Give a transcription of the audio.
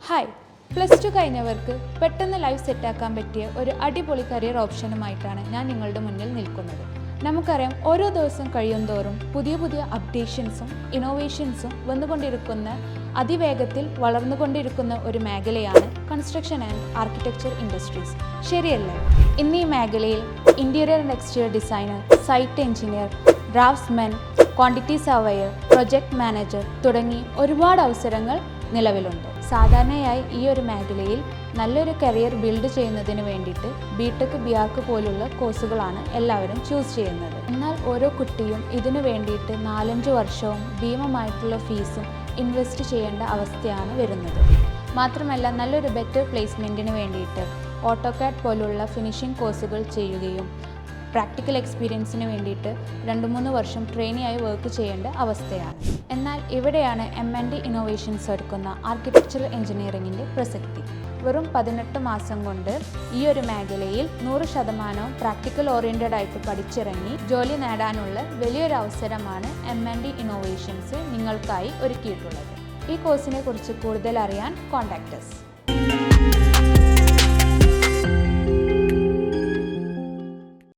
Hi, +2 കഴിഞ്ഞവർക്ക് പെട്ടെന്ന് life സെറ്റാക്കാൻ പറ്റിയ ഒരു അടിപൊളി കരിയർ ഓപ്ഷനുമായിട്ടാണ് ഞാൻ നിങ്ങളുടെ മുന്നിൽ നിൽക്കുന്നത്. നമുക്കറിയാം, ഓരോ ദിവസം കഴിയുന്തോറും പുതിയ പുതിയ അപ്ഡേഷൻസും ഇന്നോവേഷൻസും വന്നുകൊണ്ടിരിക്കുന്ന അതിവേഗത്തിൽ വളർന്നുകൊണ്ടിരിക്കുന്ന ഒരു മേഖലയാണ് കൺസ്ട്രക്ഷൻ ആൻഡ് ആർക്കിടെക്ചർ ഇൻഡസ്ട്രീസ്. ശരിയല്ലേ? ഇന്ന് ഈ മേഖലയിൽ interior and exterior designer, site engineer, draftsman, quantity surveyor, project manager തുടങ്ങി ഒരുപാട് അവസരങ്ങൾ നിലവിലുണ്ട്. സാധാരണയായി ഈ ഒരു മേഖലയിൽ നല്ലൊരു കരിയർ ബിൽഡ് ചെയ്യുന്നതിന് വേണ്ടിയിട്ട് ബിടെക്, ബിആർക്ക് പോലുള്ള കോഴ്സുകളാണ് എല്ലാവരും ചൂസ് ചെയ്യുന്നത്. എന്നാൽ ഓരോ കുട്ടിയും ഇതിനു വേണ്ടിയിട്ട് 4-5 വർഷവും ഭീമമായിട്ടുള്ള ഫീസും ഇൻവെസ്റ്റ് ചെയ്യേണ്ട അവസ്ഥയാണ് വരുന്നത്. മാത്രമല്ല, നല്ലൊരു ബെറ്റർ പ്ലേസ്മെൻറ്റിന് വേണ്ടിയിട്ട് ഓട്ടോകാഡ് പോലുള്ള ഫിനിഷിംഗ് കോഴ്സുകൾ ചെയ്യുകയും പ്രാക്ടിക്കൽ എക്സ്പീരിയൻസിന് വേണ്ടിയിട്ട് 2-3 വർഷം ട്രെയിനിയായി വർക്ക് ചെയ്യേണ്ട അവസ്ഥയാണ്. എന്നാൽ ഇവിടെയാണ് M&D ഇന്നോവേഷൻസ് ഒരുക്കുന്ന ആർക്കിടെക്ചറൽ എഞ്ചിനീയറിംഗിൻ്റെ പ്രസക്തി. വെറും 18 മാസം കൊണ്ട് ഈ ഒരു മേഖലയിൽ 100% പ്രാക്ടിക്കൽ ഓറിയൻറ്റഡ് ആയിട്ട് പഠിച്ചിറങ്ങി ജോലി നേടാനുള്ള വലിയൊരു അവസരമാണ് M&D ഇന്നോവേഷൻസ് നിങ്ങൾക്കായി ഒരുക്കിയിട്ടുള്ളത്. ഈ കോഴ്സിനെ കുറിച്ച് കൂടുതൽ അറിയാൻ കോൺടാക്ട് us.